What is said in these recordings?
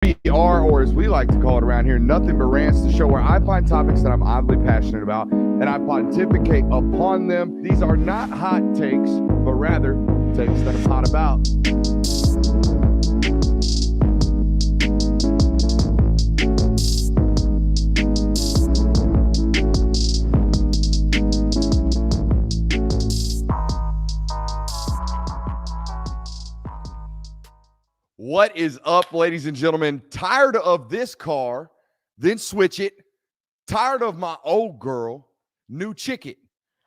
NBR, or as we like to call it around here, Nothing But Rants, the show where I find topics that I'm oddly passionate about and I pontificate upon them. These are not hot takes, but rather takes that I'm hot about. What is up, ladies and gentlemen? Tired of this car, then switch it. Tired of my old girl, new chicken.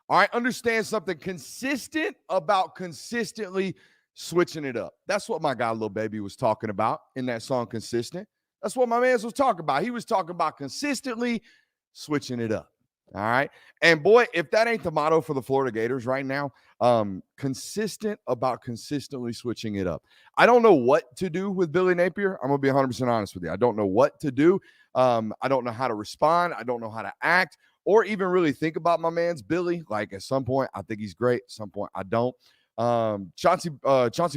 All right, understand something consistent about consistently switching it up. That's what my guy, Lil Baby, was talking about in that song, Consistent. That's what my man was talking about. He was talking about consistently switching it up. All right. And boy, if that ain't the motto for the Florida Gators right now, consistent about consistently switching it up. I don't know what to do with Billy Napier. I'm going to be 100% honest with you. I don't know what to do. I don't know how to respond. I don't know how to act or even really think about my man's Billy. Like at some point, I think he's great. At some point, I don't. Chauncey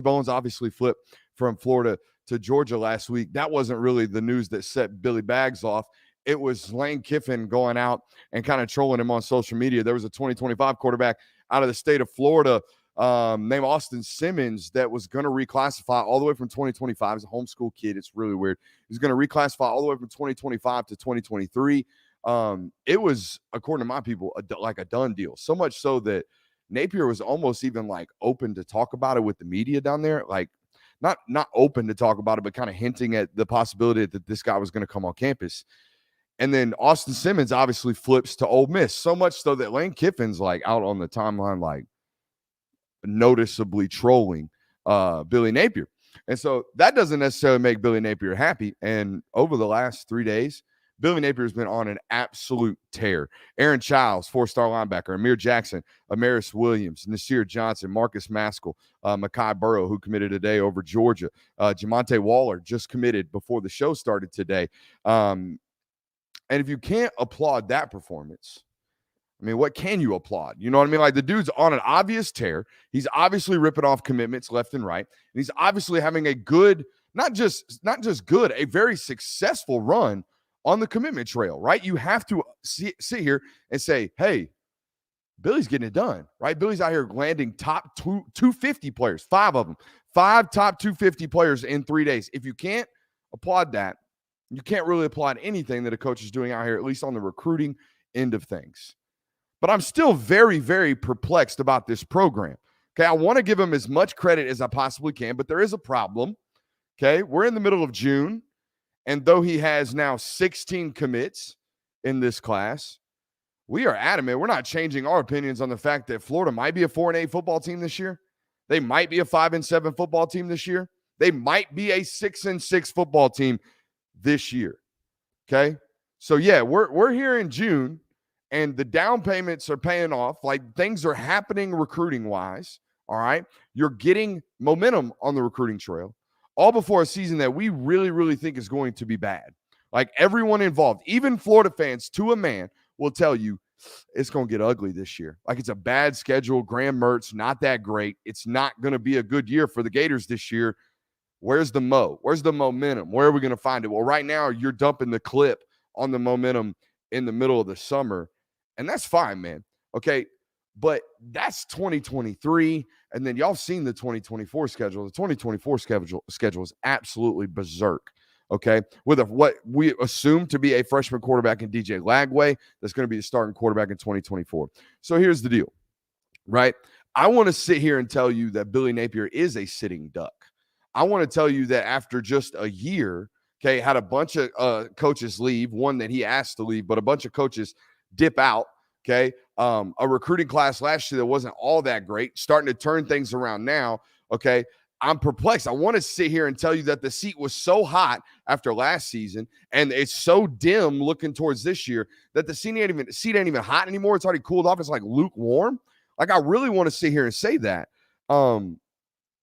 Bowens obviously flipped from Florida to Georgia last week. That wasn't really the news that set Billy Bags off. It was Lane Kiffin going out and kind of trolling him on social media. There was a 2025 quarterback out of the state of Florida named Austin Simmons that was going to reclassify all the way from 2025. He's a homeschool kid. It's really weird. He's going to reclassify all the way from 2025 to 2023. It was, according to my people, like a done deal. So much so that Napier was almost even like open to talk about it with the media down there. Like not open to talk about it, but kind of hinting at the possibility that this guy was going to come on campus. And then Austin Simmons obviously flips to Ole Miss, so much so that Lane Kiffin's like out on the timeline, like noticeably trolling Billy Napier. And so that doesn't necessarily make Billy Napier happy. And over the last 3 days, Billy Napier has been on an absolute tear. Aaron Childs, 4-star linebacker, Amir Jackson, Amaris Williams, Nasir Johnson, Marcus Maskell, Mekhi Burrow, who committed today over Georgia, Jamonte Waller just committed before the show started today. And if you can't applaud that performance, I mean, what can you applaud? You know what I mean? Like the dude's on an obvious tear. He's obviously ripping off commitments left and right. And he's obviously having a good, not just good, a very successful run on the commitment trail, right? You have to sit here and say, hey, Billy's getting it done, right? Billy's out here landing top 250 players, 5 of them, 5 top 250 players in 3 days. If you can't applaud that, you can't really applaud anything that a coach is doing out here, at least on the recruiting end of things. But I'm still very, very perplexed about this program. Okay, I want to give him as much credit as I possibly can, but there is a problem. Okay, we're in the middle of June, and though he has now 16 commits in this class, we are adamant. We're not changing our opinions on the fact that Florida might be a 4-8 football team this year. They might be a 5-7 football team this year. They might be a 6-6 football team this year. Okay. So yeah, we're here in June and the down payments are paying off. Like things are happening recruiting wise. All right. You're getting momentum on the recruiting trail all before a season that we really, really think is going to be bad. Like everyone involved, even Florida fans to a man will tell you it's going to get ugly this year. Like it's a bad schedule. Graham Mertz, not that great. It's not going to be a good year for the Gators this year. Where's the mo? Where's the momentum? Where are we going to find it? Well, right now you're dumping the clip on the momentum in the middle of the summer, and that's fine, man. Okay, but that's 2023, and then y'all seen the 2024 schedule. The 2024 schedule is absolutely berserk. Okay, with what we assume to be a freshman quarterback in DJ Lagway, that's going to be the starting quarterback in 2024. So here's the deal, right? I want to sit here and tell you that Billy Napier is a sitting duck. I want to tell you that after just a year, okay, had a bunch of coaches leave, one that he asked to leave, but a bunch of coaches dip out, okay? A recruiting class last year that wasn't all that great, starting to turn things around now, okay? I'm perplexed. I want to sit here and tell you that the seat was so hot after last season, and it's so dim looking towards this year that the seat ain't even hot anymore. It's already cooled off. It's like lukewarm. Like I really want to sit here and say that.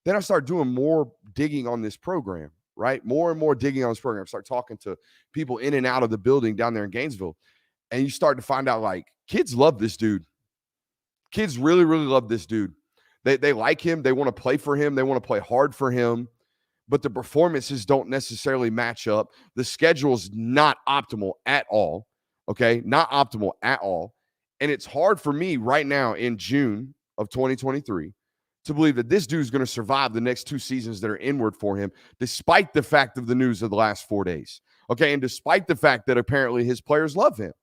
Then I start doing more digging on this program, right? More and more digging on this program. I start talking to people in and out of the building down there in Gainesville. And you start to find out, like, kids love this dude. Kids really, really love this dude. They like him. They want to play for him. They want to play hard for him. but the performances don't necessarily match up. The schedule's not optimal at all. Okay, not optimal at all. And it's hard for me right now in June of 2023 to believe that this dude's going to survive the next 2 seasons that are inward for him, despite the fact of the news of the last 4 days. Okay, and despite the fact that apparently his players love him.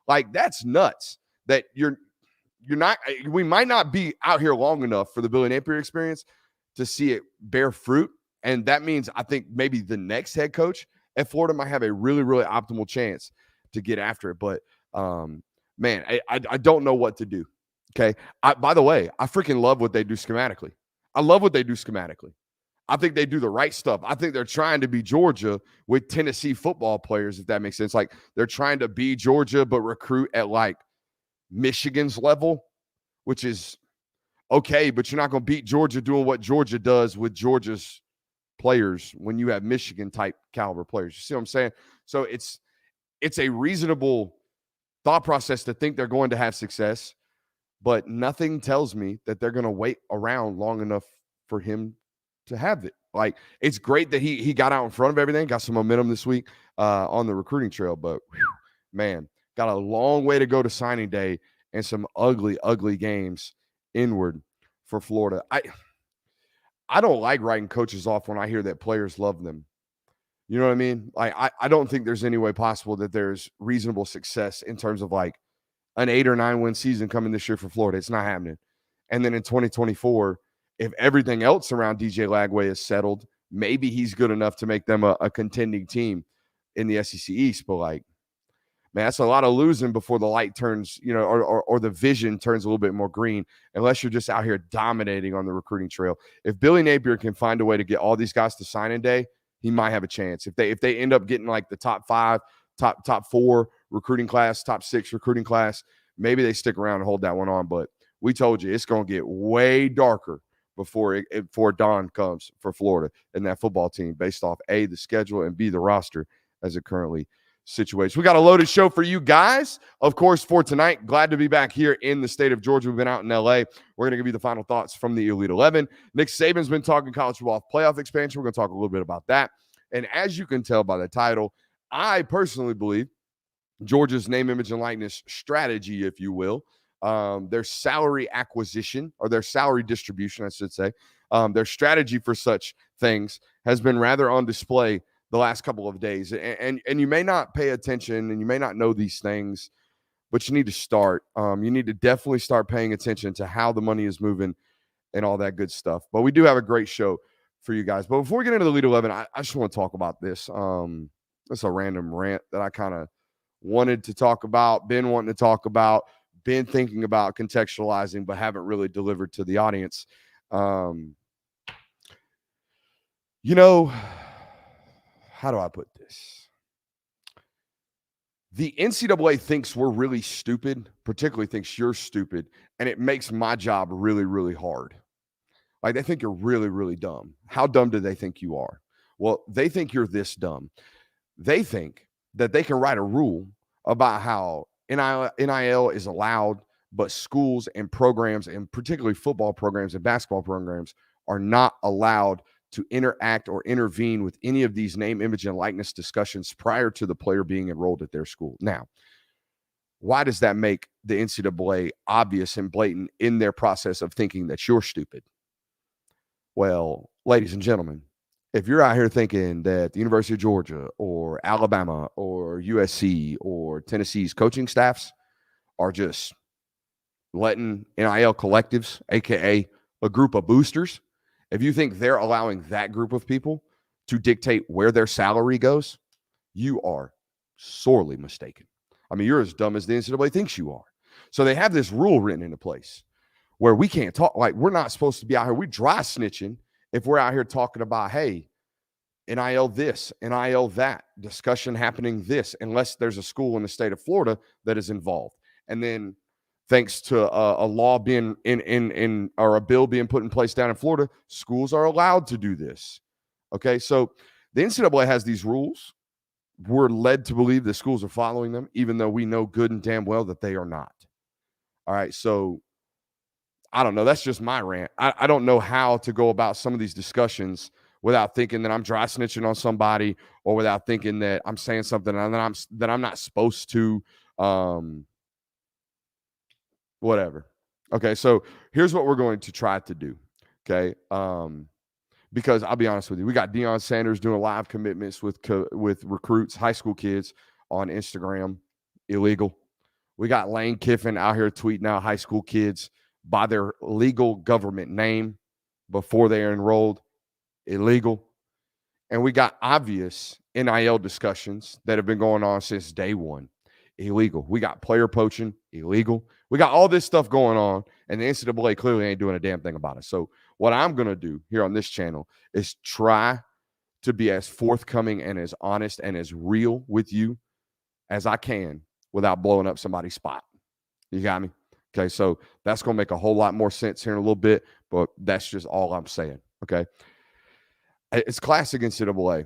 Like, that's nuts that you're not, we might not be out here long enough for the Billy Napier experience to see it bear fruit. And that means I think maybe the next head coach at Florida might have a really, really optimal chance to get after it. But man, I don't know what to do. Okay. By the way, I freaking love what they do schematically. I love what they do schematically. I think they do the right stuff. I think they're trying to be Georgia with Tennessee football players, if that makes sense. Like, they're trying to be Georgia, but recruit at like Michigan's level, which is okay, but you're not going to beat Georgia doing what Georgia does with Georgia's players when you have Michigan type caliber players. You see what I'm saying? So it's a reasonable thought process to think they're going to have success, but nothing tells me that they're going to wait around long enough for him to have it. Like, it's great that he got out in front of everything, got some momentum this week on the recruiting trail, but man, got a long way to go to signing day and some ugly, ugly games inward for Florida. I don't like writing coaches off when I hear that players love them. You know what I mean? Like, I don't think there's any way possible that there's reasonable success in terms of like an 8 or 9 win season coming this year for Florida. It's not happening. And then in 2024, if everything else around DJ Lagway is settled, maybe he's good enough to make them a contending team in the SEC East. But like, man, that's a lot of losing before the light turns, you know, or the vision turns a little bit more green, unless you're just out here dominating on the recruiting trail. If Billy Napier can find a way to get all these guys to signing day, he might have a chance. If they end up getting like the top 5, top 4 recruiting class, top 6 recruiting class, maybe they stick around and hold that one on. But we told you it's going to get way darker before dawn comes for Florida and that football team, based off A, the schedule, and B, the roster as it currently situates. We got a loaded show for you guys, of course, for tonight. Glad to be back here in the state of Georgia. We've been out in LA. We're going to give you the final thoughts from the Elite 11. Nick Saban's been talking college football playoff expansion. We're going to talk a little bit about that. And as you can tell by the title, I personally believe Georgia's name, image, and likeness strategy, if you will, their salary acquisition, or their salary distribution, I should say, their strategy for such things has been rather on display the last couple of days. And you may not pay attention and you may not know these things, but you need to start. You need to definitely start paying attention to how the money is moving and all that good stuff. But we do have a great show for you guys. But before we get into the Elite 11, I just want to talk about this. It's a random rant that I kind of wanted to talk about, been wanting to talk about, been thinking about contextualizing, but haven't really delivered to the audience. You know, how do I put this? The NCAA thinks we're really stupid, particularly thinks you're stupid, and it makes my job really, really hard. Like, they think you're really, really dumb. How dumb do they think you are? Well, they think you're this dumb. They think that they can write a rule about how NIL is allowed, but schools and programs, and particularly football programs and basketball programs, are not allowed to interact or intervene with any of these name, image, and likeness discussions prior to the player being enrolled at their school. Now, why does that make the NCAA obvious and blatant in their process of thinking that you're stupid? Well, ladies and gentlemen, if you're out here thinking that the University of Georgia or Alabama or USC or Tennessee's coaching staffs are just letting NIL collectives, aka a group of boosters, if you think they're allowing that group of people to dictate where their salary goes, you are sorely mistaken. I mean, you're as dumb as the NCAA thinks you are. So they have this rule written into place where we can't talk, like, we're not supposed to be out here. We dry snitching if we're out here talking about, hey, NIL this, NIL that, discussion happening this, unless there's a school in the state of Florida that is involved. And then thanks to a law being in or a bill being put in place down in Florida, schools are allowed to do this. Okay, so the NCAA has these rules. We're led to believe the schools are following them, even though we know good and damn well that they are not. All right, so I don't know. That's just my rant. I don't know how to go about some of these discussions without thinking that I'm dry snitching on somebody, or without thinking that I'm saying something that I'm not supposed to. Whatever. Okay, so here's what we're going to try to do. Okay, because I'll be honest with you, we got Deion Sanders doing live commitments with recruits, high school kids on Instagram, illegal. We got Lane Kiffin out here tweeting out high school kids by their legal government name before they are enrolled, illegal. And we got obvious NIL discussions that have been going on since day one, illegal. We got player poaching, illegal. We got all this stuff going on, and the NCAA clearly ain't doing a damn thing about it. So what I'm going to do here on this channel is try to be as forthcoming and as honest and as real with you as I can without blowing up somebody's spot. You got me? Okay, so that's going to make a whole lot more sense here in a little bit, but that's just all I'm saying, okay? It's classic NCAA.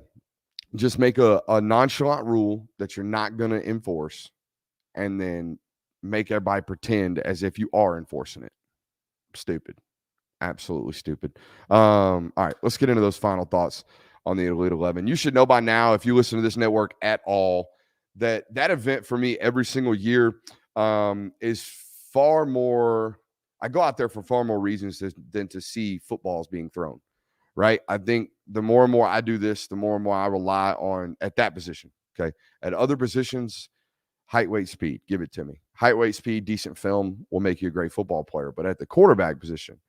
Just make a nonchalant rule that you're not going to enforce, and then make everybody pretend as if you are enforcing it. Stupid. Absolutely stupid. All right, let's get into those final thoughts on the Elite 11. You should know by now, if you listen to this network at all, that event for me every single year is far more – I go out there for far more reasons than to see footballs being thrown. Right. I think the more and more I do this, the more and more I rely on at that position. Okay. At other positions, height, weight, speed, give it to me. Height, weight, speed, decent film will make you a great football player. But at the quarterback position,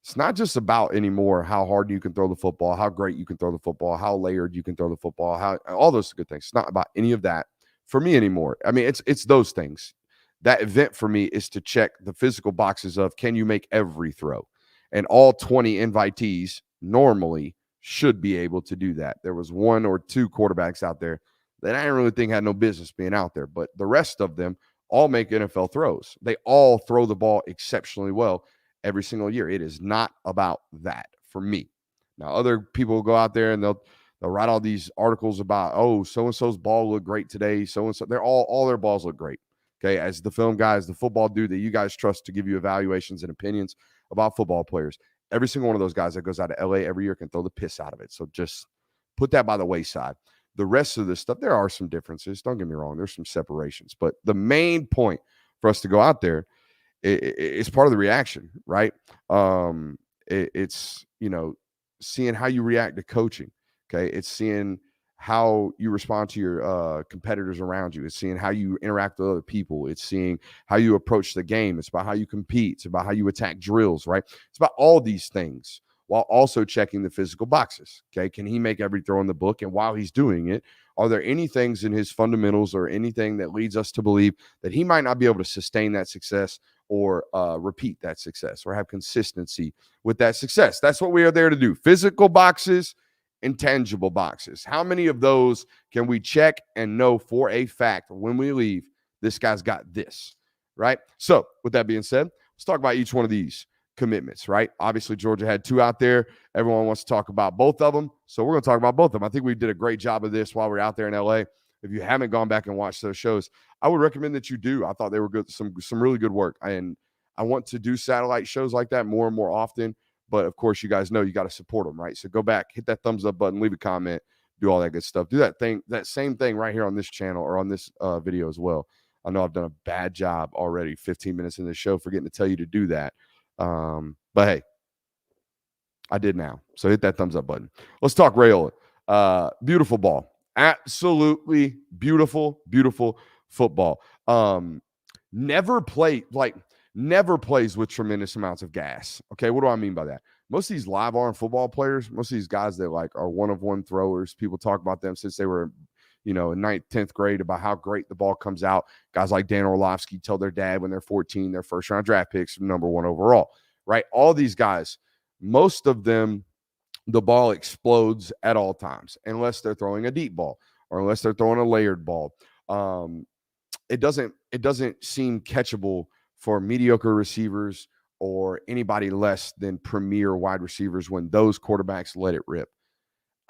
it's not just about anymore how hard you can throw the football, how great you can throw the football, how layered you can throw the football, how all those good things. It's not about any of that for me anymore. I mean, it's those things. That event for me is to check the physical boxes of, can you make every throw? And all 20 invitees normally should be able to do that. There was one or two quarterbacks out there that I didn't really think had no business being out there, but the rest of them all make NFL throws. They all throw the ball exceptionally well every single year. It is not about that for me. Now, other people will go out there and they'll write all these articles about, oh, so-and-so's ball looked great today. So-and-so, they're all their balls look great. Okay, as the film guys, the football dude that you guys trust to give you evaluations and opinions about football players, every single one of those guys that goes out to LA every year can throw the piss out of it. So just put that by the wayside. The rest of this stuff, there are some differences. Don't get me wrong. There's some separations. But the main point for us to go out there is part of the reaction, right? It's, seeing how you react to coaching. Okay. It's seeing how you respond to your competitors around you. It's seeing how you interact with other people. It's seeing how you approach the game. It's about how you compete. It's about how you attack drills, right? It's about all these things while also checking the physical boxes. Okay. Can he make every throw in the book? And while he's doing it, are there any things in his fundamentals or anything that leads us to believe that he might not be able to sustain that success or repeat that success or have consistency with that success? That's what we are there to do. Physical boxes, intangible boxes. How many of those can we check and know for a fact when we leave, this guy's got this, right? So with that being said, let's talk about each one of these commitments, right? Obviously, Georgia had two out there. Everyone wants to talk about both of them. So we're going to talk about both of them. I think we did a great job of this while we were out there in LA. If you haven't gone back and watched those shows, I would recommend that you do. I thought they were good, some really good work. And I want to do satellite shows like that more and more often. But of course, you guys know you got to support them, right? So go back, hit that thumbs up button, leave a comment, do all that good stuff. Do that same thing right here on this channel or on this video as well. I know I've done a bad job already, 15 minutes in the show, forgetting to tell you to do that. But hey, I did now. So hit that thumbs up button. Let's talk Raiola. Beautiful ball. Absolutely beautiful, beautiful football. Never plays with tremendous amounts of gas. Okay, what do I mean by that? Most of these live arm football players, most of these guys that are one-of-one throwers, people talk about them since they were, in 9th, 10th grade about how great the ball comes out. Guys like Dan Orlovsky tell their dad when they're 14, their first-round draft picks, number 1 overall, right? All these guys, most of them, the ball explodes at all times, unless they're throwing a deep ball or unless they're throwing a layered ball. It doesn't seem catchable for mediocre receivers or anybody less than premier wide receivers when those quarterbacks let it rip.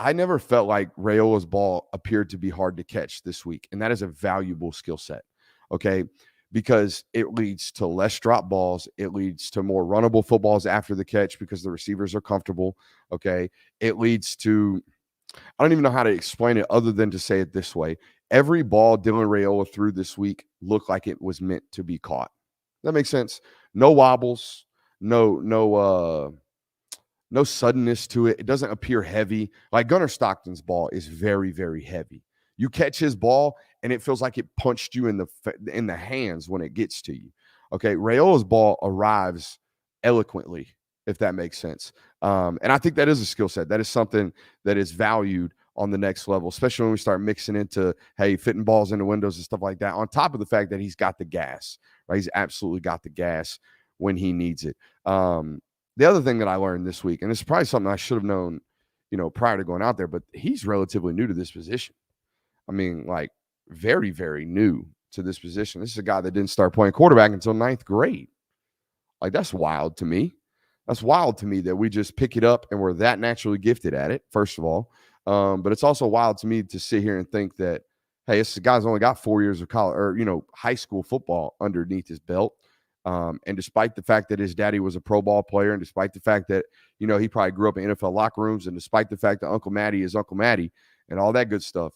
I never felt like Raiola's ball appeared to be hard to catch this week, and that is a valuable skill set, okay? because it leads to less drop balls. It leads to more runnable footballs after the catch because the receivers are comfortable. Okay. It leads to, I don't even know how to explain it other than to say it this way. Every ball Dylan Raiola threw this week looked like it was meant to be caught. That makes sense. No wobbles, no suddenness to it. It doesn't appear heavy. Like Gunnar Stockton's ball is very, very heavy. You catch his ball and it feels like it punched you in the hands when it gets to you. Okay, Raiola's ball arrives eloquently, if that makes sense. And I think that is a skill set. That is something that is valued on the next level, especially when we start mixing into, hey, fitting balls into windows and stuff like that, on top of the fact that he's got the gas, right? He's absolutely got the gas when he needs it. The other thing that I learned this week, and this is probably something I should have known, prior to going out there, but he's relatively new to this position. I mean, like very, very new to this position. This is a guy that didn't start playing quarterback until 9th grade. Like, that's wild to me. That's wild to me that we just pick it up and we're that naturally gifted at it, first of all. But it's also wild to me to sit here and think that, hey, this guy's only got 4 years of college or, high school football underneath his belt. And despite the fact that his daddy was a pro ball player, and despite the fact that, he probably grew up in NFL locker rooms, and despite the fact that Uncle Matty is Uncle Matty and all that good stuff,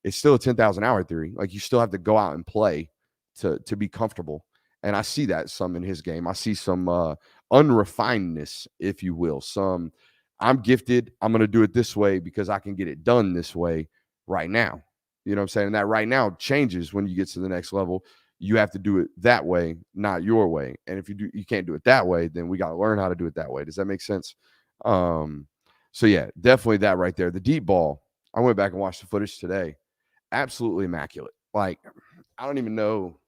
it's still a 10,000 hour theory. Like, you still have to go out and play to be comfortable. And I see that some in his game. I see some unrefinedness, if you will. Some, I'm gifted, I'm going to do it this way because I can get it done this way right now. You know what I'm saying? And that right now changes when you get to the next level. You have to do it that way, not your way. And if you can't do it that way, then we got to learn how to do it that way. Does that make sense? So yeah, definitely that right there. The deep ball, I went back and watched the footage today. Absolutely immaculate. Like, I don't even know.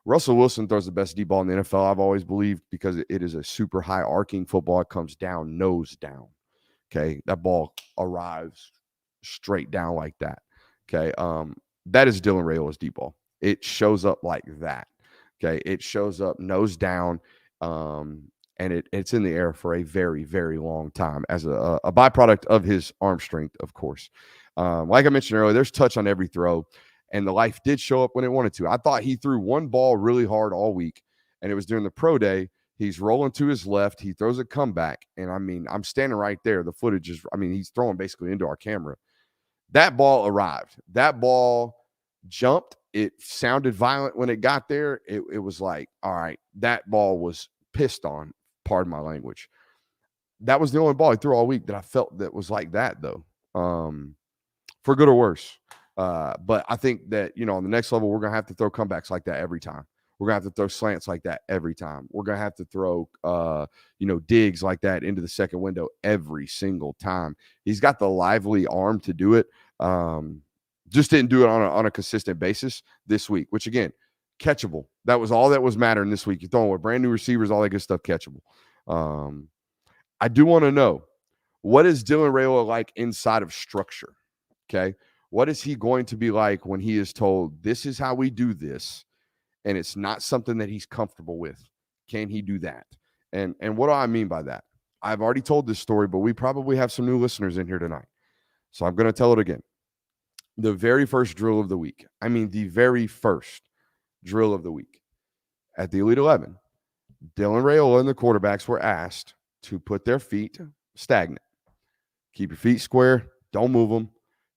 Russell Wilson throws the best deep ball in the NFL, I've always believed, because it is a super high arcing football. It comes down, nose down. Okay. That ball arrives straight down like that. Okay. That is Dylan Raiola's deep ball. It shows up like that. Okay. It shows up nose down. And it's in the air for a very, very long time as a byproduct of his arm strength, of course. Like I mentioned earlier, there's touch on every throw, and the life did show up when it wanted to. I thought he threw one ball really hard all week, and it was during the pro day. He's rolling to his left. He throws a comeback, and I mean, I'm standing right there. The footage is, he's throwing basically into our camera. That ball arrived. That ball jumped. It sounded violent when it got there. It was like, all right, that ball was pissed on, pardon my language. That was the only ball he threw all week that I felt that was like that, though, for good or worse. But I think that, on the next level, we're going to have to throw comebacks like that every time. We're going to have to throw slants like that every time. We're going to have to throw, digs like that into the second window every single time. He's got the lively arm to do it. Just didn't do it on a consistent basis this week, which, again, catchable. That was all that was mattering this week. You're throwing with brand new receivers, all that good stuff, catchable. I do want to know, what is Dylan Raiola like inside of structure? Okay. What is he going to be like when he is told, this is how we do this, and it's not something that he's comfortable with? Can he do that? And what do I mean by that? I've already told this story, but we probably have some new listeners in here tonight. So I'm going to tell it again. The very first drill of the week, the very first drill of the week at the Elite 11, Dylan Raiola and the quarterbacks were asked to put their feet stagnant. Keep your feet square. Don't move them.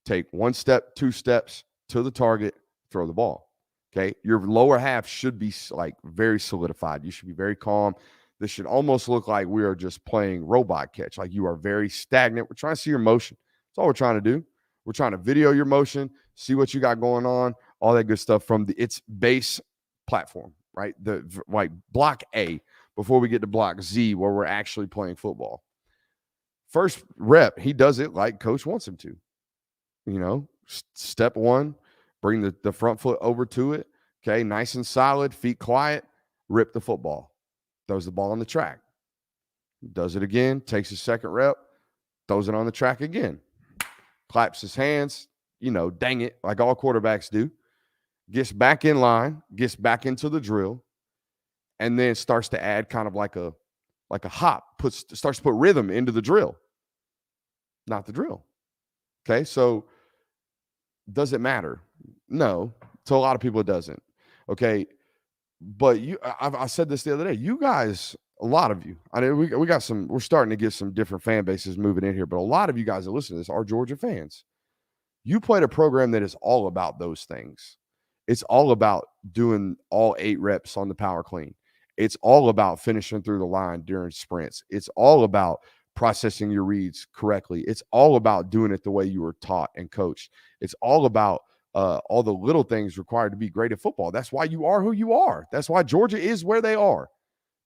Take 1 step, 2 steps to the target, throw the ball. Okay. Your lower half should be like very solidified. You should be very calm. This should almost look like we are just playing robot catch. Like, you are very stagnant. We're trying to see your motion. That's all we're trying to do. We're trying to video your motion, see what you got going on, all that good stuff from its base platform, right? Like block A before we get to block Z, where we're actually playing football. First rep, he does it like coach wants him to. Step 1, bring the front foot over to it. Okay, nice and solid, feet quiet, rip the football. Throws the ball on the track. Does it again, takes his second rep, throws it on the track again. Claps his hands, dang it, like all quarterbacks do. Gets back in line, gets back into the drill, and then starts to add kind of like a hop, starts to put rhythm into the drill. Not the drill. Okay, so does it matter? No. To a lot of people, it doesn't. Okay. But I said this the other day. You guys, a lot of you, I mean, we got some. We're starting to get some different fan bases moving in here, but a lot of you guys that listen to this are Georgia fans. You played a program that is all about those things. It's all about doing all 8 reps on the power clean. It's all about finishing through the line during sprints. It's all about processing your reads correctly. It's all about doing it the way you were taught and coached. It's all about all the little things required to be great at football. That's why you are who you are. That's why Georgia is where they are,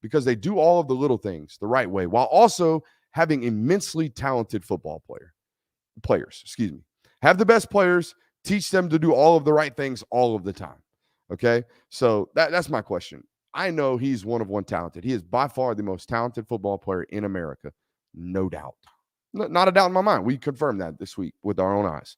because they do all of the little things the right way while also having immensely talented players. Excuse me. Have the best players, teach them to do all of the right things all of the time. Okay. So that's my question. I know he's one of one talented. He is by far the most talented football player in America. No doubt. Not a doubt in my mind. We confirmed that this week with our own eyes.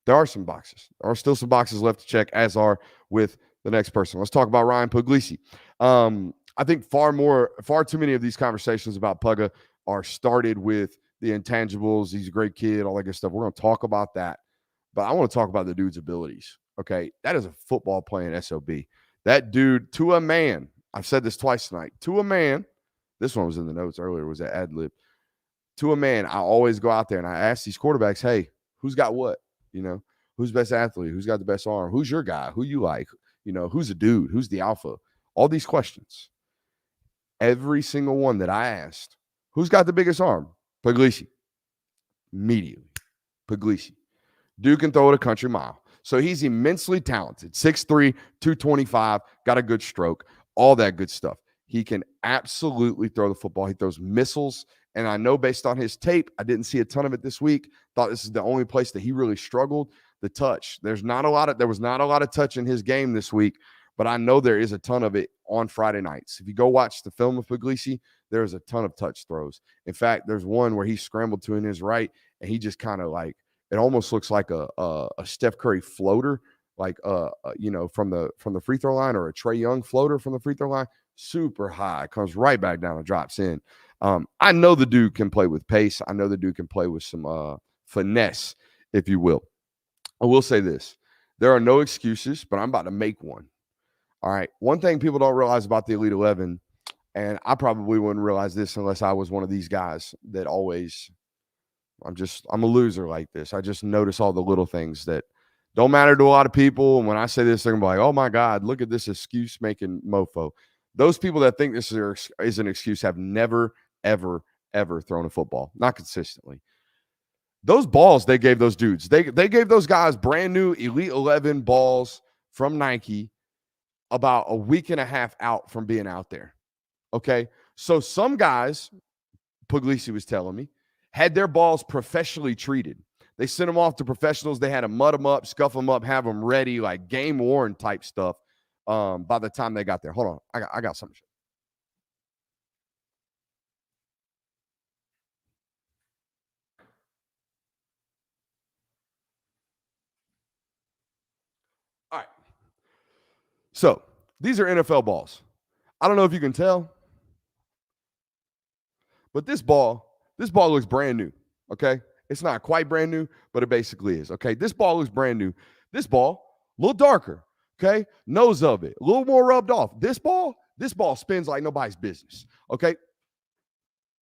There are some boxes. There are still some boxes left to check, as are with the next person. Let's talk about Ryan Puglisi. I think far too many of these conversations about Pugga are started with the intangibles. He's a great kid, all that good stuff. We're going to talk about that. But I want to talk about the dude's abilities. Okay. That is a football playing SOB. That dude, to a man, I've said this twice tonight, to a man, this one was in the notes earlier, was at ad lib. To a man, I always go out there and I ask these quarterbacks, hey, who's got what? You know, who's best athlete? Who's got the best arm? Who's your guy? Who you like? You know, who's a dude? Who's the alpha? All these questions. Every single one that I asked, who's got the biggest arm? Puglisi. Immediately. Puglisi. Dude can throw it a country mile. So he's immensely talented. 6'3", 225, got a good stroke, all that good stuff. He can absolutely throw the football. He throws missiles. And I know based on his tape, I didn't see a ton of it this week. Thought this is the only place that he really struggled. The touch. There was not a lot of touch in his game this week, but I know there is a ton of it on Friday nights. If you go watch the film of Puglisi, there's a ton of touch throws. In fact, there's one where he scrambled to in his right, and he just kind of like, it almost looks like a Steph Curry floater, like from the free throw line, or a Trae Young floater from the free throw line. Super high, comes right back down and drops in. I know the dude can play with pace. I know the dude can play with some finesse, if you will. I will say this. There are no excuses, but I'm about to make one. All right. One thing people don't realize about the Elite 11, and I probably wouldn't realize this unless I was one of these guys that always, I'm a loser like this. I just notice all the little things that don't matter to a lot of people. And when I say this, they're going to be like, oh my God, look at this excuse-making mofo. Those people that think this is an excuse have never, ever, ever thrown a football. Not consistently. Those balls they gave those dudes, they gave those guys brand new Elite 11 balls from Nike about a week and a half out from being out there. Okay? So some guys, Puglisi was telling me, had their balls professionally treated. They sent them off to professionals. They had to mud them up, scuff them up, have them ready, like game worn type stuff by the time they got there. Hold on. I got something. All right. So these are NFL balls. I don't know if you can tell, but this ball looks brand new. Okay. It's not quite brand new, but it basically is. Okay. This ball looks brand new. This ball, a little darker. Okay. Nose of it, a little more rubbed off. This ball spins like nobody's business. Okay.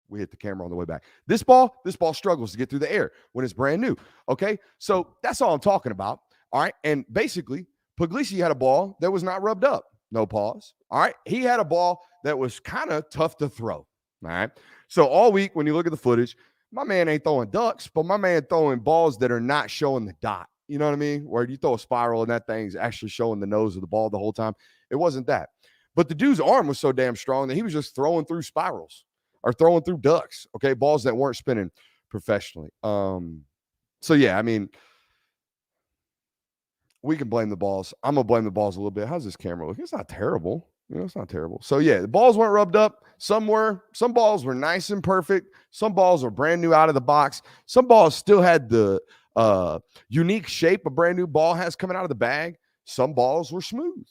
We hit the camera on the way back. This ball struggles to get through the air when it's brand new. Okay. So that's all I'm talking about. All right. And basically, Puglisi had a ball that was not rubbed up. No pause. All right. He had a ball that was kind of tough to throw. All right. So all week, when you look at the footage, my man ain't throwing ducks, but my man throwing balls that are not showing the dot. You know what I mean? Where you throw a spiral and that thing's actually showing the nose of the ball the whole time. It wasn't that. But the dude's arm was so damn strong that he was just throwing through spirals or throwing through ducks. Okay. Balls that weren't spinning professionally. So yeah, I mean, we can blame the balls. I'm going to blame the balls a little bit. How's this camera look? It's not terrible. You know, it's not terrible. So, yeah, the balls weren't rubbed up. Some were. Some balls were nice and perfect. Some balls were brand new out of the box. Some balls still had the unique shape a brand new ball has coming out of the bag. Some balls were smooth.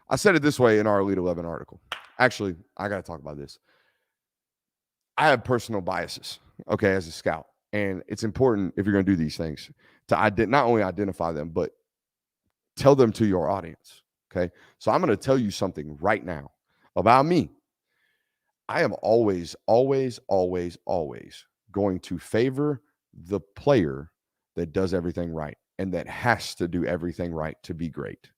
I said it this way in our Elite 11 article. Actually, I got to talk about this. I have personal biases, okay, as a scout. And it's important if you're going to do these things to not only identify them, but tell them to your audience. Okay. So I'm going to tell you something right now about me. I am always, always, always, always going to favor the player that does everything right and that has to do everything right to be great.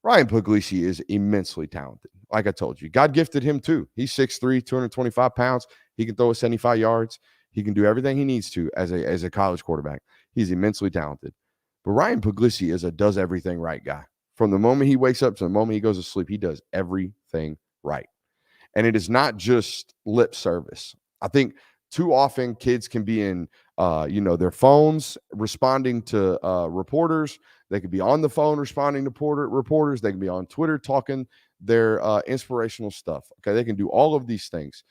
Ryan Puglisi is immensely talented. Like I told you, God gifted him too. He's 6'3", 225 pounds. He can throw it 75 yards. He can do everything he needs to as a college quarterback. He's immensely talented. But Ryan Puglisi is a does everything right guy. From the moment he wakes up to the moment he goes to sleep, he does everything right. And it is not just lip service. I think too often kids can be in, their phones responding to reporters. They could be on the phone responding to reporters. They can be on Twitter talking their inspirational stuff. Okay, they can do all of these things.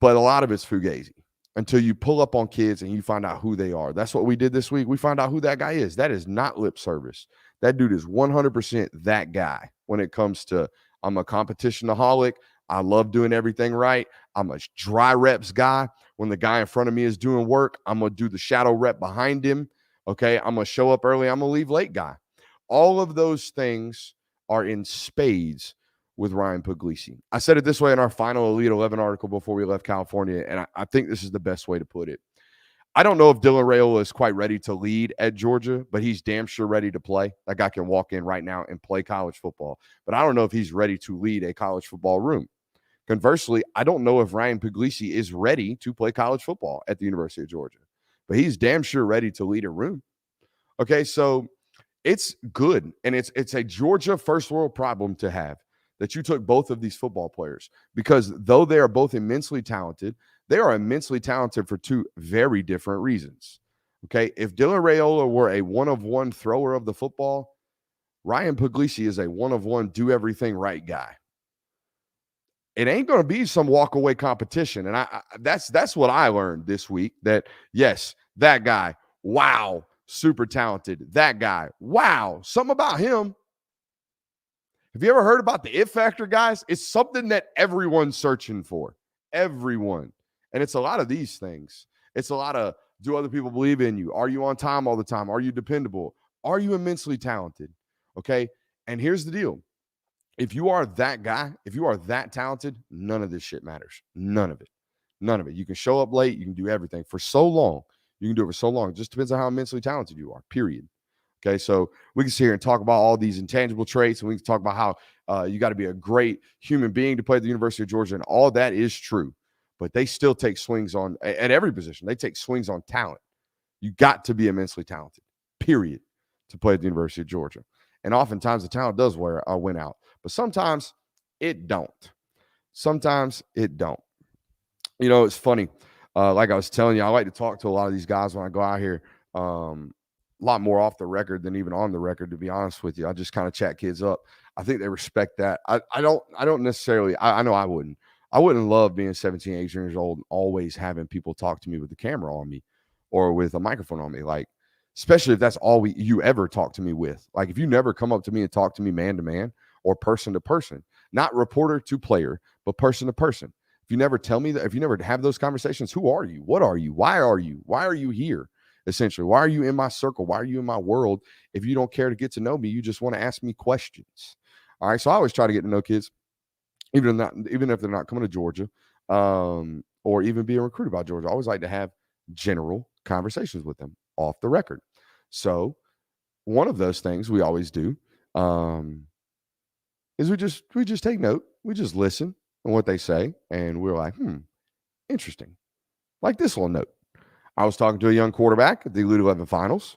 But a lot of it's fugazi until you pull up on kids and you find out who they are. That's what we did this week. We found out who that guy is. That is not lip service. That dude is 100% that guy when it comes to, I'm a competitionaholic. I love doing everything right. I'm a dry reps guy. When the guy in front of me is doing work, I'm going to do the shadow rep behind him. Okay, I'm going to show up early. I'm going to leave late guy. All of those things are in spades with Ryan Puglisi. I said it this way in our final Elite 11 article before we left California, and I think this is the best way to put it. I don't know if Dylan Raiola is quite ready to lead at Georgia, but he's damn sure ready to play. That guy can walk in right now and play college football. But I don't know if he's ready to lead a college football room. Conversely, I don't know if Ryan Puglisi is ready to play college football at the University of Georgia, but he's damn sure ready to lead a room. Okay, so it's good, and it's a Georgia first world problem to have that you took both of these football players, because though they are both immensely talented, they are immensely talented for two very different reasons. Okay, if Dylan Raiola were a one-of-one thrower of the football, Ryan Puglisi is a one-of-one do-everything right guy. It ain't going to be some walk-away competition, and that's what I learned this week, that, yes, that guy, wow, super talented. That guy, wow, something about him. Have you ever heard about the it factor, guys? It's something that everyone's searching for. Everyone. And it's a lot of these things. It's a lot of, do other people believe in you? Are you on time all the time? Are you dependable? Are you immensely talented? Okay. And here's the deal. If you are that guy, if you are that talented, none of this shit matters. None of it. None of it. You can show up late. You can do everything for so long. You can do it for so long. It just depends on how immensely talented you are, period. Okay, so we can sit here and talk about all these intangible traits, and we can talk about how you got to be a great human being to play at the University of Georgia, and all that is true. But they still take swings on, at every position, they take swings on talent. You got to be immensely talented, period, to play at the University of Georgia. And oftentimes the talent does win out, but sometimes it don't. Sometimes it don't. You know, it's funny. Like I was telling you, I like to talk to a lot of these guys when I go out here. A lot more off the record than even on the record, to be honest with you. I just kind of chat kids up. I think they respect that. I don't necessarily, I know I wouldn't love being 17, 18 years old and always having people talk to me with the camera on me or with a microphone on me. Like, especially if that's all you ever talk to me with. Like, if you never come up to me and talk to me man to man or person to person, not reporter to player, but person to person. If you never tell me that, if you never have those conversations, who are you? What are you? Why are you? Why are you here? Essentially, why are you in my circle? Why are you in my world? If you don't care to get to know me, you just want to ask me questions. All right. So I always try to get to know kids, even if they're not coming to Georgia, or even being recruited by Georgia. I always like to have general conversations with them off the record. So one of those things we always do is we just take note. We just listen on what they say, and we're like, interesting. Like this little note. I was talking to a young quarterback at the Elite 11 finals,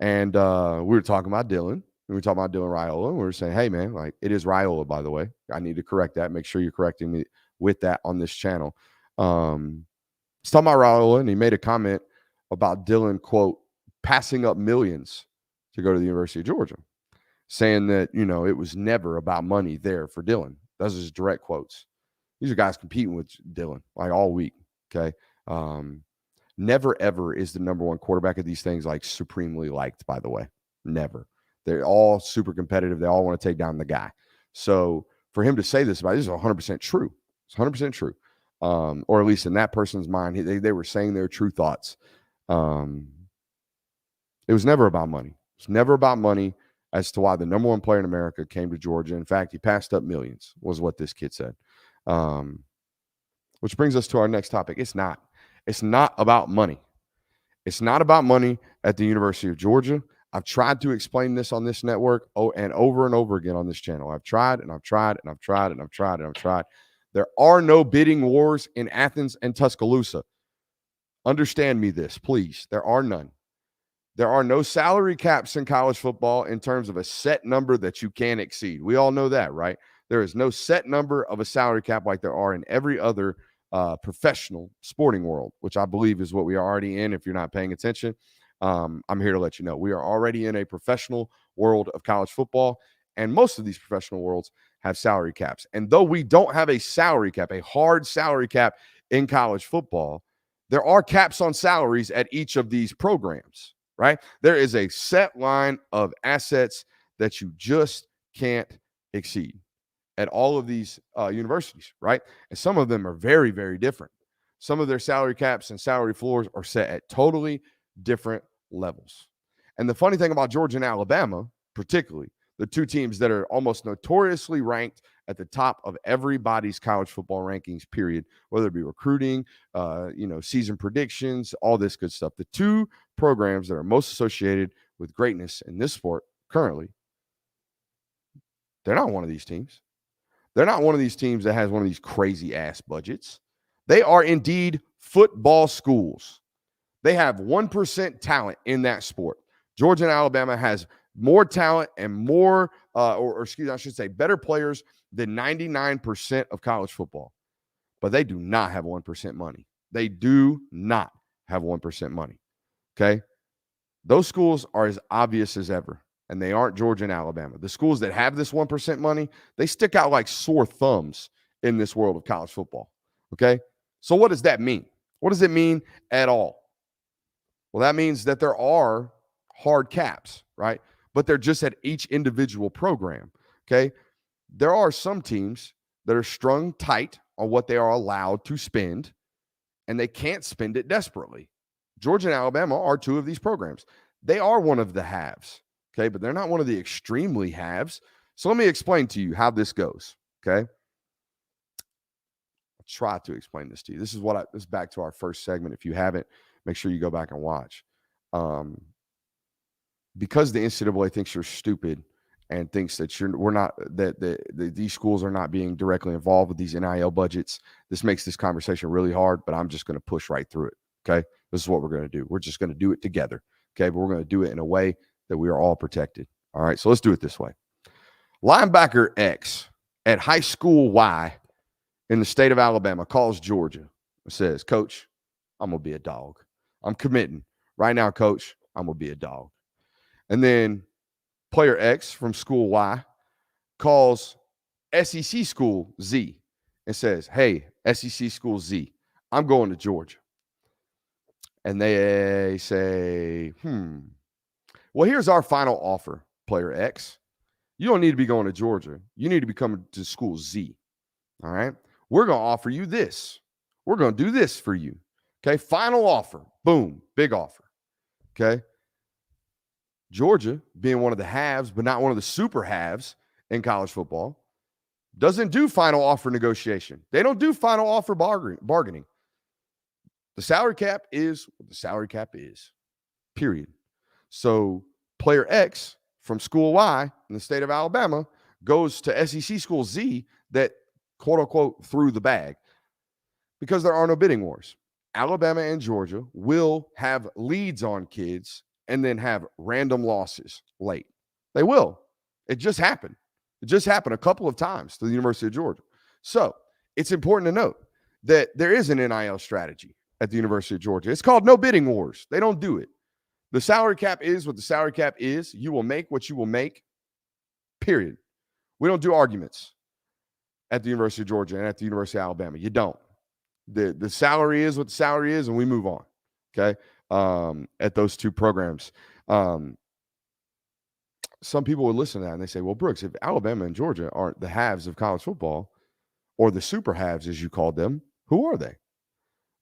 and we were talking about Dylan. And we were talking about Dylan Raiola, and we were saying, hey, man, like, it is Raiola, by the way. I need to correct that. Make sure you're correcting me with that on this channel. He's talking about Raiola, and he made a comment about Dylan, quote, passing up millions to go to the University of Georgia, saying that, you know, it was never about money there for Dylan. Those are his direct quotes. These are guys competing with Dylan, like, all week, okay? Never, ever is the number one quarterback of these things like supremely liked, by the way. Never. They're all super competitive. They all want to take down the guy. So for him to say this about it, this is 100% true. It's 100% true. or at least in that person's mind, they were saying their true thoughts. It was never about money. It's never about money as to why the number one player in America came to Georgia. In fact, he passed up millions, was what this kid said. Which brings us to our next topic. It's not. It's not about money. It's not about money at the University of Georgia. I've tried to explain this on this network and over again on this channel. I've tried and I've tried and I've tried and I've tried and I've tried. There are no bidding wars in Athens and Tuscaloosa. Understand me this, please. There are none. There are no salary caps in college football in terms of a set number that you can exceed. We all know that, right? There is no set number of a salary cap like there are in every other professional sporting world, which I believe is what we are already in. If you're not paying attention, I'm here to let you know we are already in a professional world of college football, and most of these professional worlds have salary caps. And though we don't have a salary cap, a hard salary cap in college football, there are caps on salaries at each of these programs, right? There is a set line of assets that you just can't exceed at all of these universities, right? And some of them are very, very different. Some of their salary caps and salary floors are set at totally different levels. And the funny thing about Georgia and Alabama, particularly, the two teams that are almost notoriously ranked at the top of everybody's college football rankings, period, whether it be recruiting, season predictions, all this good stuff. The two programs that are most associated with greatness in this sport currently, they're not one of these teams. They're not one of these teams that has one of these crazy ass budgets. They are indeed football schools. They have 1% talent in that sport. Georgia and Alabama has more talent and more, I should say better players than 99% of college football. But they do not have 1% money. They do not have 1% money. Okay? Those schools are as obvious as ever, and they aren't Georgia and Alabama. The schools that have this 1% money, they stick out like sore thumbs in this world of college football. Okay? So what does that mean? What does it mean at all? Well, that means that there are hard caps, right? But they're just at each individual program, okay? There are some teams that are strung tight on what they are allowed to spend, and they can't spend it desperately. Georgia and Alabama are two of these programs. They are one of the haves, okay? But they're not one of the extremely haves. So let me explain to you how this goes, okay? I'll try to explain this to you. This is back to our first segment. If you haven't, make sure you go back and watch. Because the NCAA thinks you're stupid and thinks that these schools are not being directly involved with these NIL budgets, this makes this conversation really hard, but I'm just going to push right through it, okay? This is what we're going to do. We're just going to do it together, okay? But we're going to do it in a way that we are all protected, all right? So let's do it this way. Linebacker X at high school Y in the state of Alabama calls Georgia and says, Coach, I'm going to be a dog. I'm committing. Right now, Coach, I'm going to be a dog. And then player X from school Y calls SEC school Z and says, hey, SEC school Z, I'm going to Georgia. And they say, well, here's our final offer, player X. You don't need to be going to Georgia. You need to be coming to school Z. All right? We're going to offer you this. We're going to do this for you. Okay? Final offer. Boom. Big offer. Okay? Georgia, being one of the haves, but not one of the super haves in college football, doesn't do final offer negotiation. They don't do final offer bargaining. The salary cap is what the salary cap is, period. So player X from school Y in the state of Alabama goes to SEC school Z that, quote unquote, threw the bag because there are no bidding wars. Alabama and Georgia will have leads on kids and then have random losses late. They will. It just happened. It just happened a couple of times to the University of Georgia. So it's important to note that there is an NIL strategy at the University of Georgia. It's called no bidding wars. They don't do it. The salary cap is what the salary cap is. You will make what you will make, period. We don't do arguments at the University of Georgia and at the University of Alabama. You don't. The salary is what the salary is, and we move on, okay? At those two programs. Some people would listen to that and they say, well, Brooks, if Alabama and Georgia aren't the haves of college football or the super haves, as you called them, Who are they?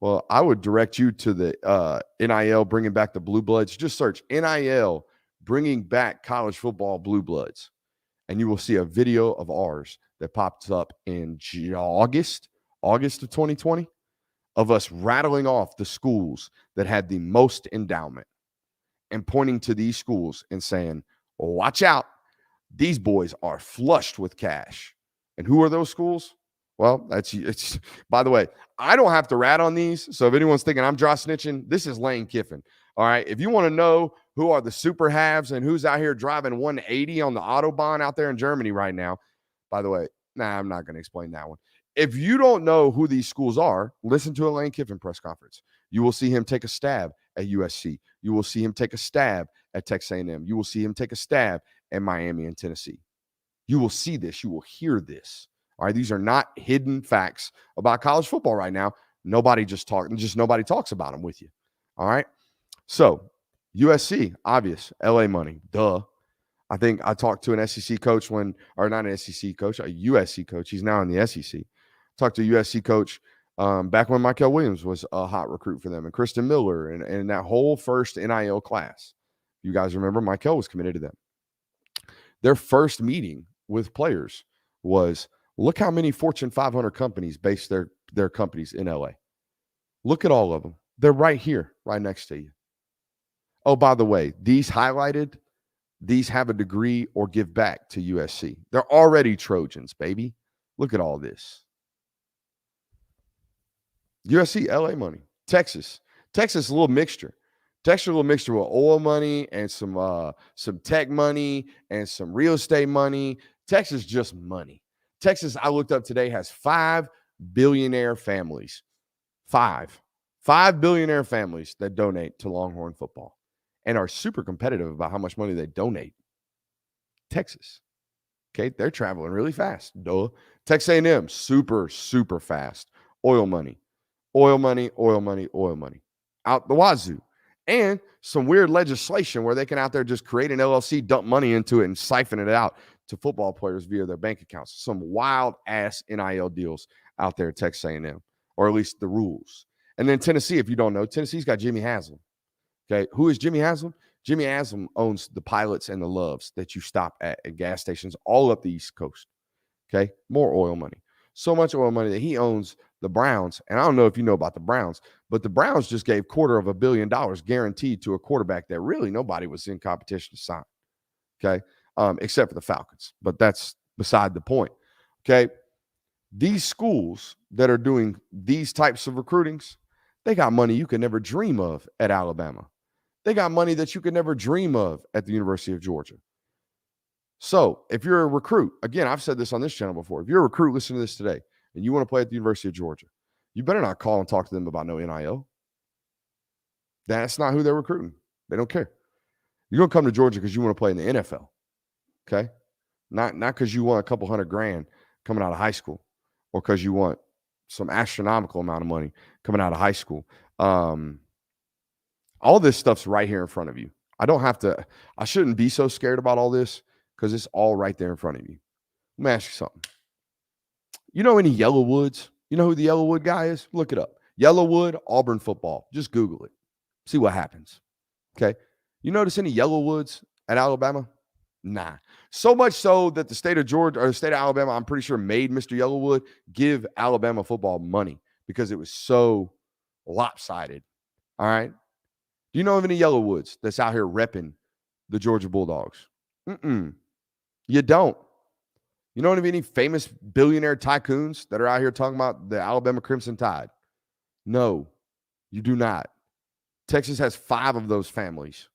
Well, I would direct you to the NIL bringing back the Blue Bloods. Just search NIL bringing back college football Blue Bloods, and you will see a video of ours that pops up in August of 2020 of us rattling off the schools that had the most endowment and pointing to these schools and saying, watch out. These boys are flushed with cash. And who are those schools? Well, it's by the way, I don't have to rat on these. So if anyone's thinking I'm dry snitching, this is Lane Kiffin. All right. If you want to know who are the super haves and who's out here driving 180 on the Autobahn out there in Germany right now, by the way, I'm not going to explain that one. If you don't know who these schools are, listen to a Lane Kiffin press conference. You will see him take a stab at USC. You will see him take a stab at Texas A&M. You will see him take a stab at Miami and Tennessee. You will see this. You will hear this. All right. These are not hidden facts about college football right now. Nobody nobody talks about them with you. All right. So USC, obvious, LA money. Duh. I think I talked to an SEC coach not an SEC coach, a USC coach. He's now in the SEC. Talked to a USC coach back when Michael Williams was a hot recruit for them, and Kristen Miller and that whole first NIL class. You guys remember Michael was committed to them. Their first meeting with players was, look how many Fortune 500 companies base their companies in LA. Look at all of them. They're right here, right next to you. Oh, by the way, these highlighted, these have a degree or give back to USC. They're already Trojans, baby. Look at all this. USC, LA money. Texas, a little mixture. Texas, a little mixture with oil money and some tech money and some real estate money. Texas, just money. Texas, I looked up today, has 5 billionaire families. 5 billionaire families that donate to Longhorn football and are super competitive about how much money they donate. Texas. Okay, they're traveling really fast. Duh. Texas A&M, super, super fast. Oil money. Out the wazoo. And some weird legislation where they can out there just create an LLC, dump money into it, and siphon it out to football players via their bank accounts. Some wild-ass NIL deals out there at Texas A&M, or at least the rules. And then Tennessee, if you don't know, Tennessee's got Jimmy Haslam. Okay, who is Jimmy Haslam? Jimmy Haslam owns the Pilots and the Loves that you stop at gas stations all up the East Coast. Okay, more oil money. So much oil money that he owns the Browns. And I don't know if you know about the Browns, but the Browns just gave $250 million guaranteed to a quarterback that really nobody was in competition to sign. Okay, except for the Falcons. But that's beside the point. Okay, these schools that are doing these types of recruitings, they got money you could never dream of at Alabama. They got money that you could never dream of at the University of Georgia. So if you're a recruit, again, I've said this on this channel before. If you're a recruit listening to this today and you want to play at the University of Georgia, you better not call and talk to them about no NIL. That's not who they're recruiting. They don't care. You're going to come to Georgia because you want to play in the NFL. Okay? Not because you want a couple $100,000 coming out of high school or because you want some astronomical amount of money coming out of high school. All this stuff's right here in front of you. I shouldn't be so scared about all this because it's all right there in front of you. Let me ask you something. You know any Yellowwoods? You know who the Yellowwood guy is? Look it up. Yellowwood, Auburn football. Just Google it. See what happens. Okay? You notice any Yellowwoods at Alabama? Nah. So much so that the state of Georgia or the state of Alabama, I'm pretty sure, made Mr. Yellowwood give Alabama football money because it was so lopsided. All right? Do you know of any Yellowwoods that's out here repping the Georgia Bulldogs? You don't. You know of any famous billionaire tycoons that are out here talking about the Alabama Crimson Tide? No, you do not. Texas has 5 of those families.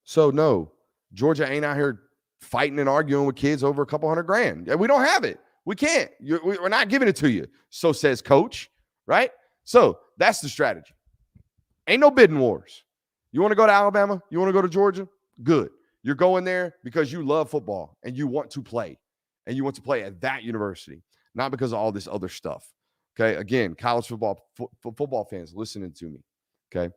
So no, Georgia ain't out here fighting and arguing with kids over a couple $100,000. We don't have it. We can't. We're not giving it to you. So says coach, right? So that's the strategy. Ain't no bidding wars. You want to go to Alabama? You want to go to Georgia? Good. You're going there because you love football and you want to play. And you want to play at that university, not because of all this other stuff. Okay? Again, college football fans listening to me. Okay?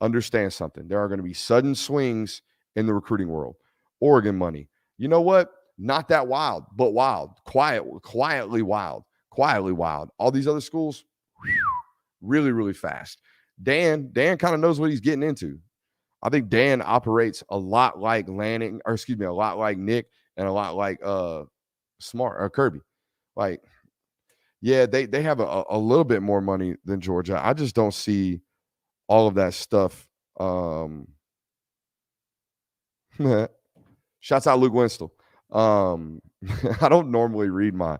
Understand something. There are going to be sudden swings in the recruiting world. Oregon money. You know what? Not that wild, but wild. Quietly wild. quietly wild. All these other schools, really, really fast. Dan kind of knows what he's getting into. I think Dan operates a lot like Lanning, or excuse me, a lot like Nick, and a lot like Smart or Kirby. Like, yeah, they have a little bit more money than Georgia. I just don't see all of that stuff. Shouts out Luke Winston. I don't normally read my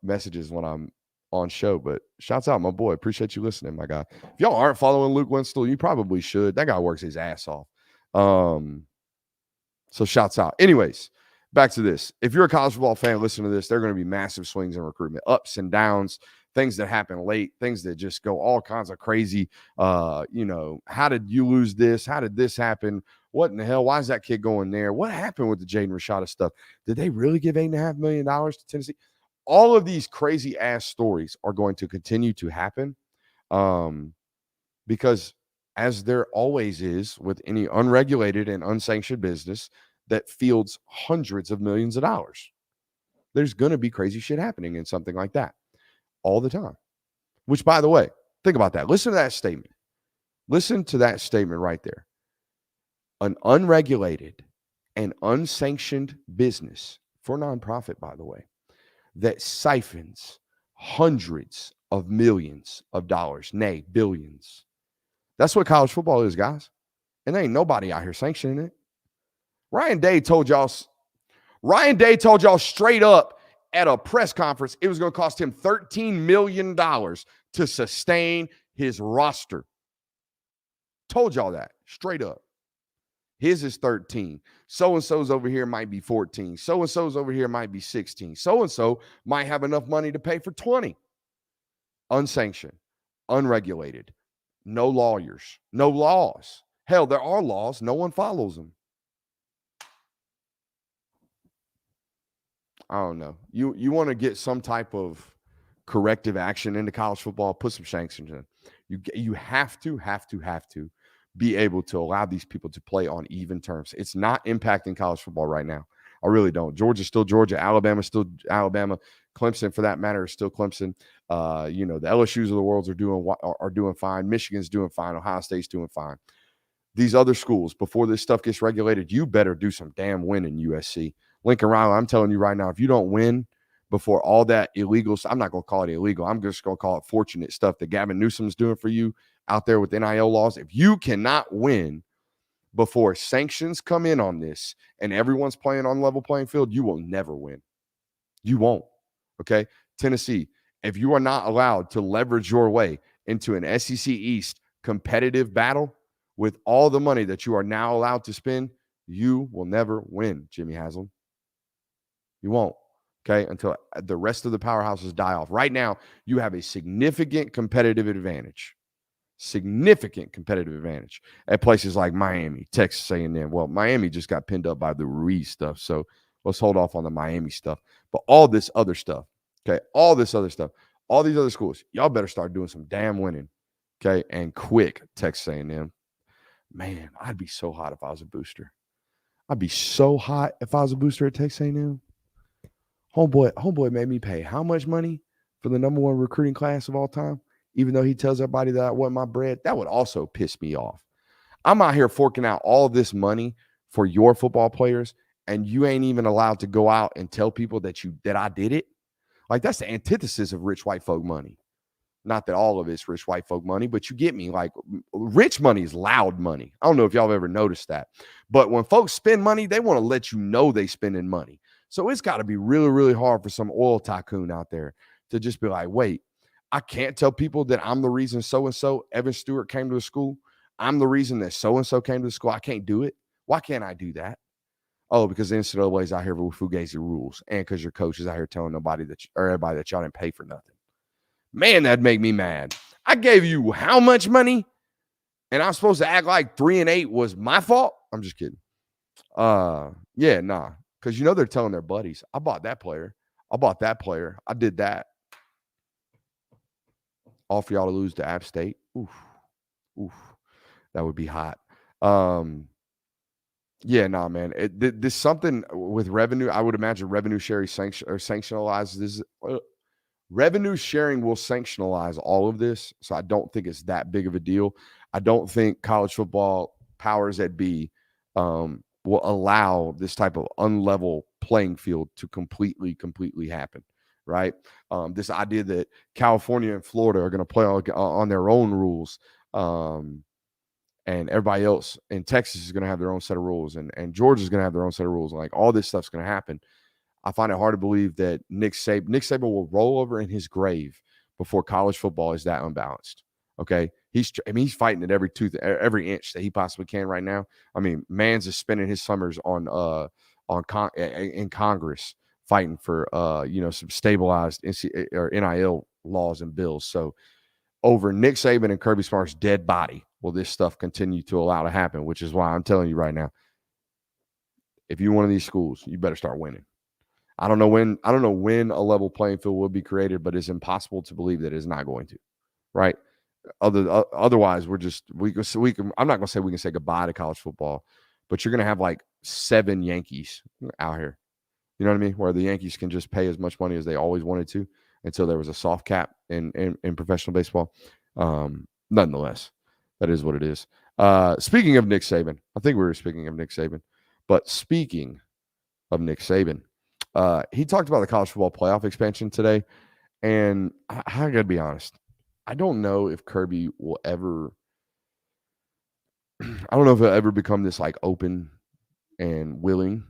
messages when I'm on show, but shouts out my boy. Appreciate you listening, my guy. If y'all aren't following Luke Winston, you probably should. That guy works his ass off. So shouts out. Anyways, back to this. If you're a college football fan, listen to this. There are going to be massive swings in recruitment, ups and downs, things that happen late, things that just go all kinds of crazy. How did you lose this? How did this happen? What in the hell? Why is that kid going there? What happened with the Jaden Rashada stuff? Did they really give $8.5 million to Tennessee? All of these crazy ass stories are going to continue to happen because, as there always is with any unregulated and unsanctioned business that fields hundreds of millions of dollars, there's going to be crazy shit happening in something like that all the time. Which, by the way, think about that. Listen to that statement. Listen to that statement right there. An unregulated and unsanctioned business, for nonprofit, by the way, that siphons hundreds of millions of dollars, nay, billions. That's what college football is, guys. And there ain't nobody out here sanctioning it. Ryan Day told y'all straight up at a press conference it was going to cost him $13 million to sustain his roster. Told y'all that straight up. His is 13. So-and-so's over here might be 14. So-and-so's over here might be 16. So-and-so might have enough money to pay for 20. Unsanctioned, unregulated, no lawyers, no laws. Hell, there are laws. No one follows them. I don't know. You want to get some type of corrective action into college football, put some sanctions in. You have to be able to allow these people to play on even terms. It's not impacting college football right now. I really don't. Georgia's still Georgia. Alabama's still Alabama. Clemson, for that matter, is still Clemson. The LSUs of the world are doing fine. Michigan's doing fine. Ohio State's doing fine. These other schools, before this stuff gets regulated, you better do some damn winning, USC. Lincoln Riley, I'm telling you right now, if you don't win before all that illegal, I'm not going to call it illegal. I'm just going to call it fortunate stuff that Gavin Newsom's doing for you out there with NIL laws. If you cannot win before sanctions come in on this and everyone's playing on level playing field, you will never win. You won't. Okay. Tennessee, if you are not allowed to leverage your way into an SEC East competitive battle with all the money that you are now allowed to spend, you will never win, Jimmy Haslam. You won't. Okay. Until the rest of the powerhouses die off. Right now, you have a significant competitive advantage. At places like Miami, Texas A&M. Well, Miami just got pinned up by the Ruiz stuff, so let's hold off on the Miami stuff. But all this other stuff, okay, all these other schools, y'all better start doing some damn winning, okay, and quick. Texas A&M, man, I'd be so hot if I was a booster. I'd be so hot if I was a booster at Texas A&M. Homeboy made me pay how much money for the number one recruiting class of all time? Even though he tells everybody that I want my bread, that would also piss me off. I'm out here forking out all this money for your football players, and you ain't even allowed to go out and tell people that I did it. Like, that's the antithesis of rich white folk money. Not that all of it's rich white folk money, but you get me. Like, rich money is loud money. I don't know if y'all have ever noticed that. But when folks spend money, they want to let you know they spending money. So it's got to be really, really hard for some oil tycoon out there to just be like, wait, I can't tell people that I'm the reason so-and-so Evan Stewart came to the school. I'm the reason that so-and-so came to the school. I can't do it. Why can't I do that? Oh, because the NCAA's out here with Fugazi rules, and because your coach is out here telling everybody that y'all didn't pay for nothing. Man, that'd make me mad. I gave you how much money? And I'm supposed to act like 3 and 8 was my fault? I'm just kidding. Yeah, nah. Because they're telling their buddies, I bought that player. I did that. All for y'all to lose to App State. Oof. That would be hot. Yeah, nah, man. This something with revenue. I would imagine revenue sharing sanctionalizes this. Revenue sharing will sanctionalize all of this, so I don't think it's that big of a deal. I don't think college football powers that be will allow this type of unlevel playing field to completely happen, right? This idea that California and Florida are going to play on their own rules, and everybody else in Texas is going to have their own set of rules, and Georgia is going to have their own set of rules. Like all this stuff's going to happen. I find it hard to believe that Nick Saban will roll over in his grave before college football is that unbalanced. Okay, he's fighting at every tooth, every inch that he possibly can right now. I mean, Mans is spending his summers in Congress fighting for some stabilized NIL laws and bills. So over Nick Saban and Kirby Smart's dead body will this stuff continue to allow to happen, which is why I'm telling you right now, if you're one of these schools, you better start winning. I don't know when a level playing field will be created, but it's impossible to believe that it's not going to, right? Otherwise, we can. I'm not going to say we can say goodbye to college football, but you're going to have like 7 Yankees out here. You know what I mean? Where the Yankees can just pay as much money as they always wanted to until there was a soft cap in professional baseball. Nonetheless, that is what it is. Speaking of Nick Saban, I think we were speaking of Nick Saban, but speaking of Nick Saban. He talked about the college football playoff expansion today, and I got to be honest. I don't know if Kirby will ever – I don't know if he'll ever become this, like, open and willing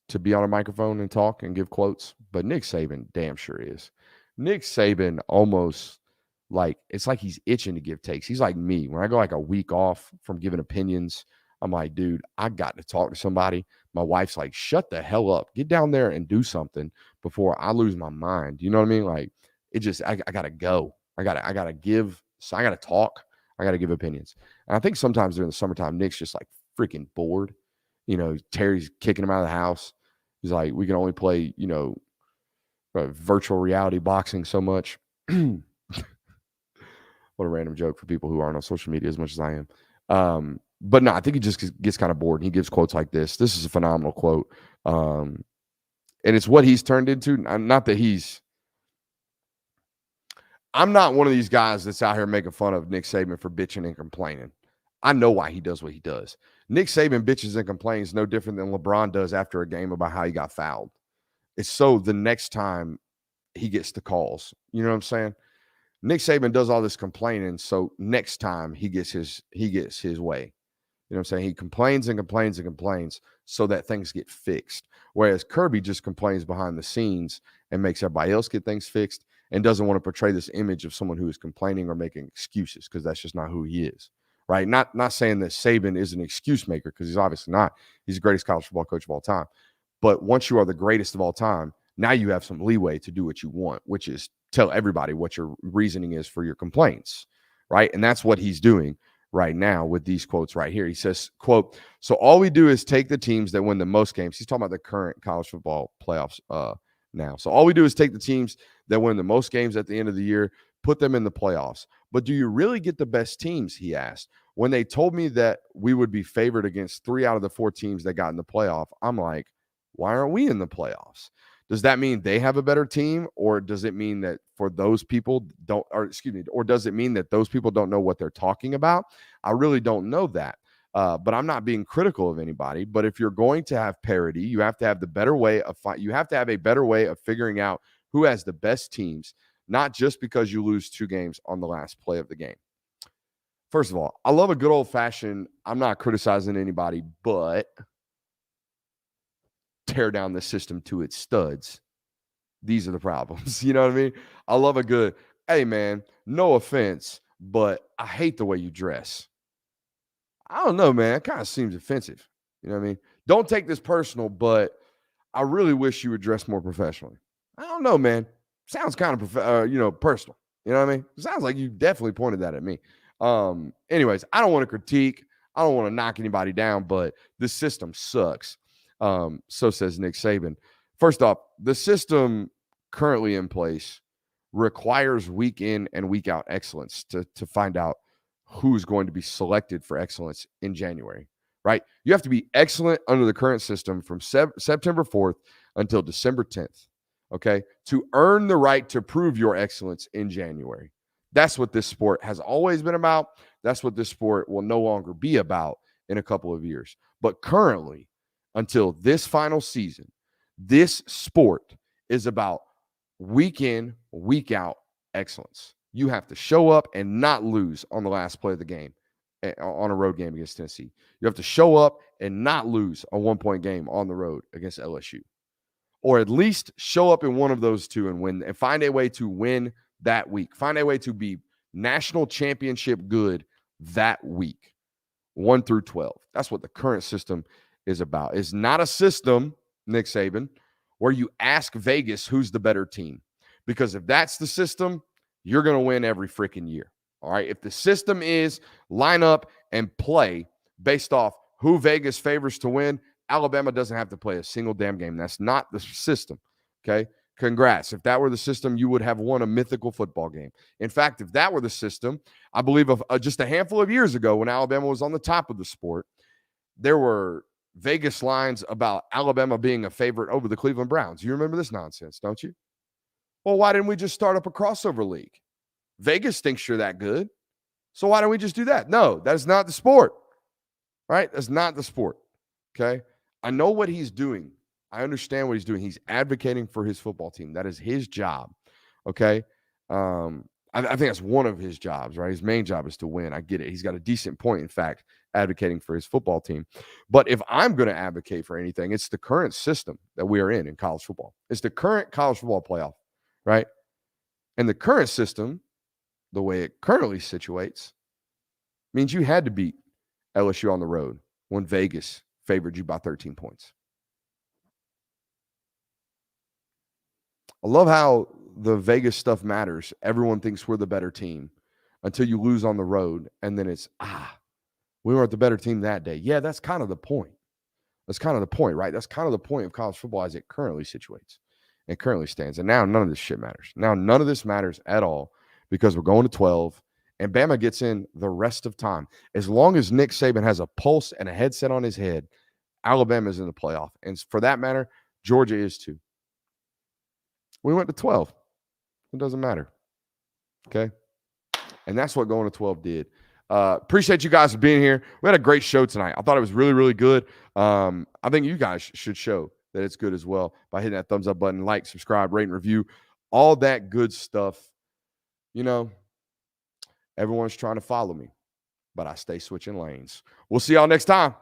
to be on a microphone and talk and give quotes, but Nick Saban damn sure is. Nick Saban almost – like, it's like he's itching to give takes. He's like me. When I go, like, a week off from giving opinions, I'm like, dude, I got to talk to somebody. My wife's like, shut the hell up. Get down there and do something before I lose my mind. You know what I mean? Like, it just, I got to go. I got to give. So I got to talk. I got to give opinions. And I think sometimes during the summertime, Nick's just like freaking bored. You know, Terry's kicking him out of the house. He's like, we can only play, virtual reality boxing so much. What a random joke for people who aren't on social media as much as I am. But no, I think he just gets kind of bored and he gives quotes like this. This is a phenomenal quote. And it's what he's turned into. Not that I'm not one of these guys that's out here making fun of Nick Saban for bitching and complaining. I know why he does what he does. Nick Saban bitches and complains no different than LeBron does after a game about how he got fouled. It's so the next time he gets the calls. You know what I'm saying? Nick Saban does all this complaining, so next time he gets his way. You know what I'm saying? He complains and complains and complains so that things get fixed. Whereas Kirby just complains behind the scenes and makes everybody else get things fixed and doesn't want to portray this image of someone who is complaining or making excuses because that's just not who he is, right? Not saying that Saban is an excuse maker because he's obviously not. He's the greatest college football coach of all time. But once you are the greatest of all time, now you have some leeway to do what you want, which is tell everybody what your reasoning is for your complaints, right? And that's what he's doing right now with these quotes right here. He says, quote, so all we do is take the teams that win the most games. He's talking about the current college football playoffs now. So all we do is take the teams that win the most games at the end of the year, put them in the playoffs. But do you really get the best teams, he asked. When they told me that we would be favored against 3 out of the 4 teams that got in the playoff, I'm like, why aren't we in the playoffs? Does that mean they have a better team, or does it mean that for those people or does it mean that those people don't know what they're talking about? I really don't know that. But I'm not being critical of anybody. But if you're going to have parity, you have to have a better way of figuring out who has the best teams, not just because you lose 2 games on the last play of the game. First of all, I love a good old-fashioned, I'm not criticizing anybody, but tear down the system to its studs. These are the problems. You know what I mean? I love a good, hey, man, no offense, but I hate the way you dress. I don't know, man. It kind of seems offensive. You know what I mean? Don't take this personal, but I really wish you would dress more professionally. I don't know, man. Sounds kind of, personal. You know what I mean? It sounds like you definitely pointed that at me. Anyways, I don't want to critique. I don't want to knock anybody down, but this system sucks. So says Nick Saban. First off, the system currently in place requires week in and week out excellence to find out who's going to be selected for excellence in January, right? You have to be excellent under the current system from September 4th until December 10th. okay, to earn the right to prove your excellence in January. That's what this sport has always been about. That's what this sport will no longer be about in a couple of years. But currently, until this final season, this sport is about week in, week out excellence. You have to show up and not lose on the last play of the game on a road game against Tennessee. You have to show up and not lose a 1-point game on the road against LSU. Or at least show up in one of those two and win and find a way to win that week. Find a way to be national championship good that week, 1 through 12. That's what the current system is about. It's not a system, Nick Saban, where you ask Vegas who's the better team. Because if that's the system, you're going to win every freaking year. All right. If the system is line up and play based off who Vegas favors to win, Alabama doesn't have to play a single damn game. That's not the system. Okay. Congrats. If that were the system, you would have won a mythical football game. In fact, if that were the system, I believe of just a handful of years ago when Alabama was on the top of the sport, there were Vegas lines about Alabama being a favorite over the Cleveland Browns. You remember this nonsense, don't you? Well, why didn't we just start up a crossover league? Vegas thinks you're that good. So why don't we just do that? No, that is not the sport. Right? That's not the sport. Okay? I know what he's doing. I understand what he's doing. He's advocating for his football team. That is his job. Okay? I think that's one of his jobs, right? His main job is to win. I get it. He's got a decent point, in fact, advocating for his football team. But if I'm going to advocate for anything, it's the current system that we are in college football. It's the current college football playoff, right? And the current system, the way it currently situates, means you had to beat LSU on the road when Vegas favored you by 13 points. I love how the Vegas stuff matters. Everyone thinks we're the better team until you lose on the road, and then it's, we weren't the better team that day. Yeah, that's kind of the point. That's kind of the point, right? That's kind of the point of college football as it currently situates and currently stands. And now none of this shit matters. Now none of this matters at all because we're going to 12, and Bama gets in the rest of time. As long as Nick Saban has a pulse and a headset on his head, Alabama's in the playoff. And for that matter, Georgia is too. We went to 12. It doesn't matter. Okay? And that's what going to 12 did. Appreciate you guys for being here. We had a great show tonight. I thought it was really, really good. I think you guys should show that it's good as well by hitting that thumbs up button, like, subscribe, rate, and review, all that good stuff. You know, everyone's trying to follow me, but I stay switching lanes. We'll see y'all next time.